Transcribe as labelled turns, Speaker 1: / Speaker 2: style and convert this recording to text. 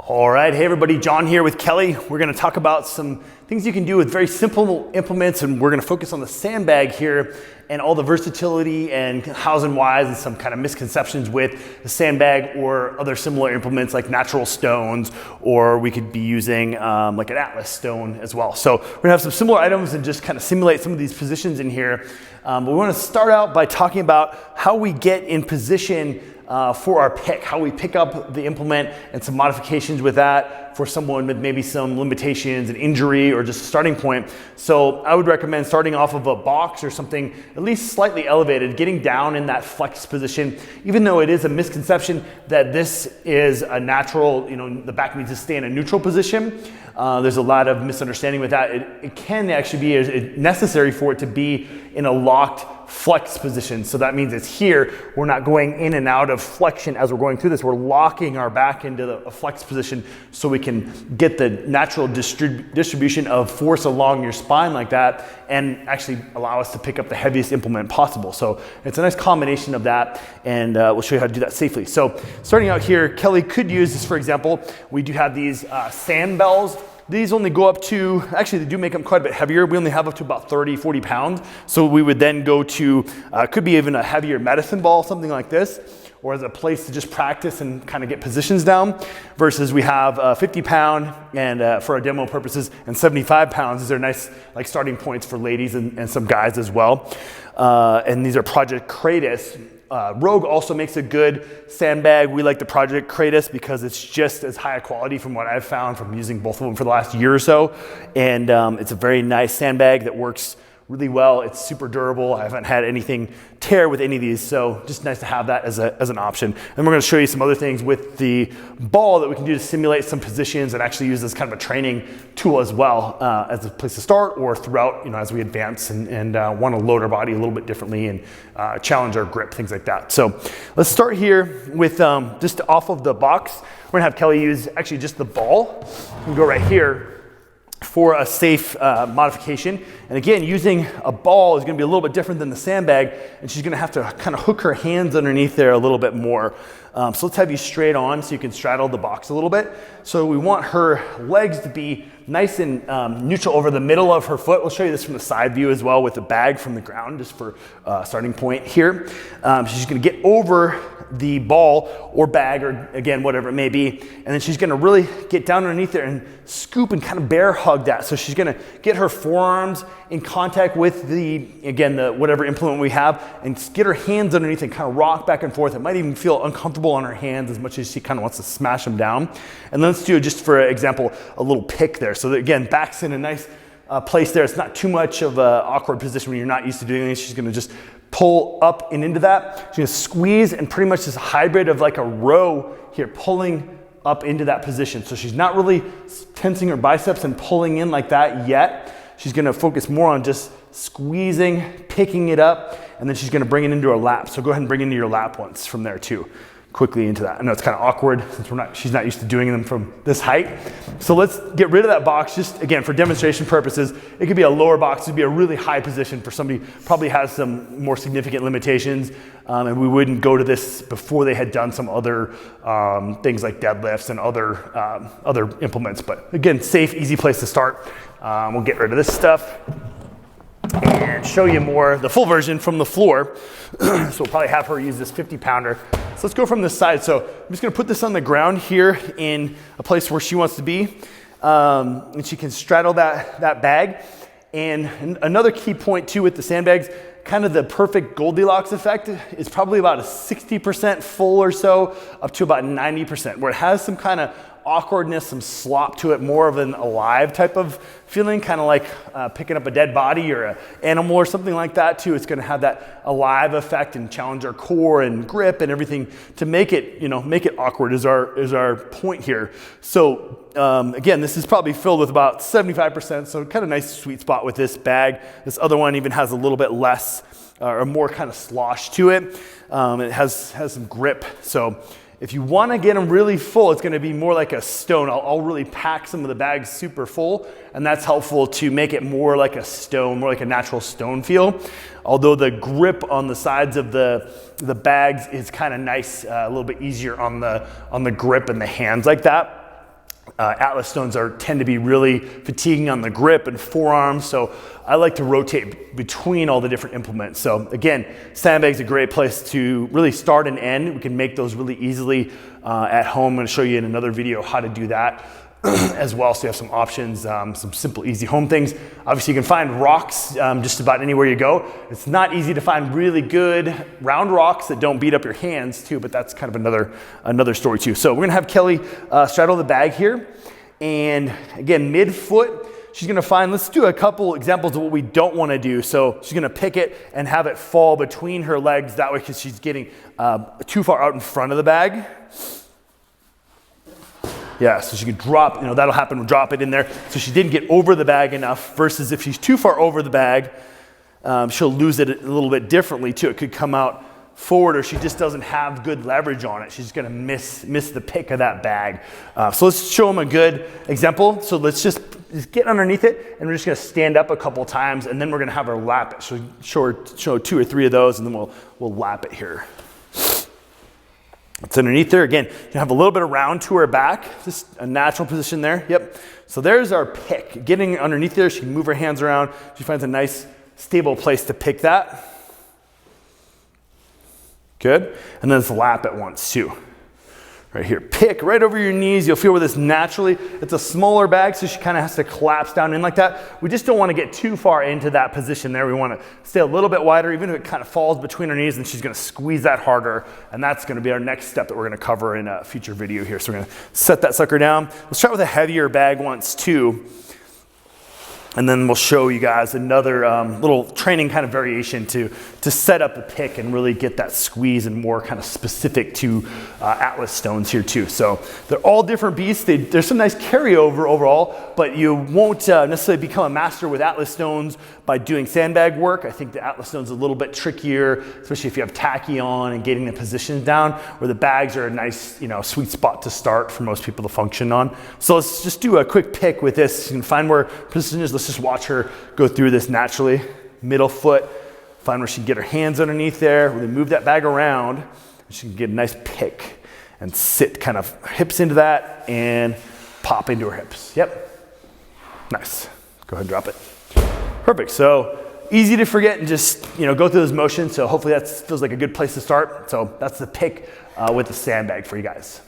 Speaker 1: All right, hey everybody, John here with Kelly. We're gonna talk about some things you can do with very simple implements, and we're gonna focus on the sandbag here and all the versatility and hows and whys and some kind of misconceptions with the sandbag or other similar implements like natural stones, or we could be using like an atlas stone as well. So we're gonna have some similar items and just kind of simulate some of these positions in here. But we wanna start out by talking about how we get in position for our pick, how we pick up the implement and some modifications with that for someone with maybe some limitations, an injury, or just a starting point. So I would recommend starting off of a box or something at least slightly elevated, getting down in that flex position, even though it is a misconception that this is a natural, the back needs to stay in a neutral position. There's a lot of misunderstanding with that. It can actually be necessary for it to be in a locked flex position. So that means it's here. We're not going in and out of flexion as we're going through this. We're locking our back into a flex position so we can get the natural distribution of force along your spine like that and actually allow us to pick up the heaviest implement possible. So it's a nice combination of that, and we'll show you how to do that safely. So starting out here, Kelly could use this, for example. We do have these sand bells. These only go up to, actually they do make them quite a bit heavier. We only have up to about 30, 40 pounds. So we would then go to, could be even a heavier medicine ball, something like this, or as a place to just practice and kind of get positions down, versus we have 50 pound and for our demo purposes, and 75 pounds. These are nice like starting points for ladies and some guys as well. And these are Project Kratos. Rogue also makes a good sandbag. We like the Project Kratos because it's just as high a quality from what I've found from using both of them for the last year or so. And it's a very nice sandbag that works really well. It's super durable. I haven't had anything tear with any of these, so just nice to have that as an option. And we're gonna show you some other things with the ball that we can do to simulate some positions and actually use this kind of a training tool as well as a place to start, or throughout, as we advance and wanna load our body a little bit differently and challenge our grip, things like that. So let's start here with just off of the box. We're gonna have Kelly use actually just the ball. We can go right here for a safe modification. And again, using a ball is gonna be a little bit different than the sandbag, and she's gonna have to kind of hook her hands underneath there a little bit more. So let's have you straight on so you can straddle the box a little bit. So we want her legs to be nice and neutral over the middle of her foot. We'll show you this from the side view as well with the bag from the ground, just for starting point here. She's gonna get over the ball or bag, or again, whatever it may be, and then she's gonna really get down underneath there and scoop and kind of bear hug that. So she's gonna get her forearms in contact with the whatever implement we have, and get her hands underneath and kind of rock back and forth. It might even feel uncomfortable on her hands as much as she kind of wants to smash them down. And then let's do, just for example, a little pick there. So that, again, back's in a nice place there. It's not too much of an awkward position when you're not used to doing this. She's gonna just pull up and into that. She's gonna squeeze, and pretty much this hybrid of like a row here, pulling up into that position. So she's not really tensing her biceps and pulling in like that yet. She's gonna focus more on just squeezing, picking it up, and then she's gonna bring it into her lap. So go ahead and bring it into your lap once from there too. Quickly into that. I know it's kind of awkward since she's not used to doing them from this height. So let's get rid of that box, just again, for demonstration purposes. It could be a lower box, it could be a really high position for somebody who probably has some more significant limitations, and we wouldn't go to this before they had done some other things like deadlifts and other implements. But again, safe, easy place to start. We'll get rid of this stuff and show you more, the full version from the floor. So we'll probably have her use this 50 pounder. So let's go from this side. So I'm just gonna put this on the ground here in a place where she wants to be. And she can straddle that bag. And another key point too with the sandbags, kind of the perfect Goldilocks effect is probably about a 60% full or so, up to about 90%, where it has some kind of awkwardness, some slop to it, more of an alive type of feeling, kind of like picking up a dead body or an animal or something like that too. It's gonna have that alive effect and challenge our core and grip and everything to make it, make it awkward is our point here. So again, this is probably filled with about 75%, so kind of nice sweet spot with this bag. This other one even has a little bit less or more kind of slosh to it. It has some grip. So if you want to get them really full, it's going to be more like a stone. I'll really pack some of the bags super full, and that's helpful to make it more like a stone, more like a natural stone feel. Although the grip on the sides of the bags is kind of nice, a little bit easier on the grip and the hands like that. Atlas stones tend to be really fatiguing on the grip and forearms, so I like to rotate between all the different implements. So again, Sandbag's a great place to really start and end. We can make those really easily at home. I'm going to show you in another video how to do that as well, so you have some options, some simple, easy home things. Obviously, you can find rocks just about anywhere you go. It's not easy to find really good round rocks that don't beat up your hands too, but that's kind of another story too. So we're gonna have Kelly straddle the bag here, and again, mid-foot, she's gonna find, let's do a couple examples of what we don't wanna do. So she's gonna pick it and have it fall between her legs that way, because she's getting too far out in front of the bag. Yeah, so she could drop, that'll happen, we'll drop it in there. So she didn't get over the bag enough, versus if she's too far over the bag, she'll lose it a little bit differently too. It could come out forward, or she just doesn't have good leverage on it. She's gonna miss the pick of that bag. So let's show them a good example. So let's just get underneath it, and we're just gonna stand up a couple times, and then we're gonna have her lap it. So show 2 or 3 of those, and then we'll lap it here. It's underneath there. Again, you have a little bit of round to her back, just a natural position there. Yep. So there's our pick. Getting underneath there, she can move her hands around. She finds a nice, stable place to pick that. Good. And then let's lap at once too. Right here, pick right over your knees. You'll feel where this naturally, it's a smaller bag, so she kind of has to collapse down in like that. We just don't want to get too far into that position there. We want to stay a little bit wider, even if it kind of falls between her knees, and she's going to squeeze that harder. And that's going to be our next step that we're going to cover in a future video here. So we're going to set that sucker down. Let's try with a heavier bag once too. And then we'll show you guys another little training kind of variation to set up the pick and really get that squeeze and more kind of specific to Atlas stones here too. So they're all different beasts. There's some nice carryover overall, but you won't necessarily become a master with Atlas stones by doing sandbag work. I think the Atlas stone's a little bit trickier, especially if you have tacky on and getting the positions down, where the bags are a nice, sweet spot to start for most people to function on. So let's just do a quick pick with this. You can find where position is. Let's just watch her go through this naturally. Middle foot, find where she can get her hands underneath there. Really move that bag around. She can get a nice pick and sit kind of hips into that and pop into her hips. Yep. Nice. Go ahead and drop it. Perfect. So easy to forget and just go through those motions. So hopefully that feels like a good place to start. So that's the pick with the sandbag for you guys.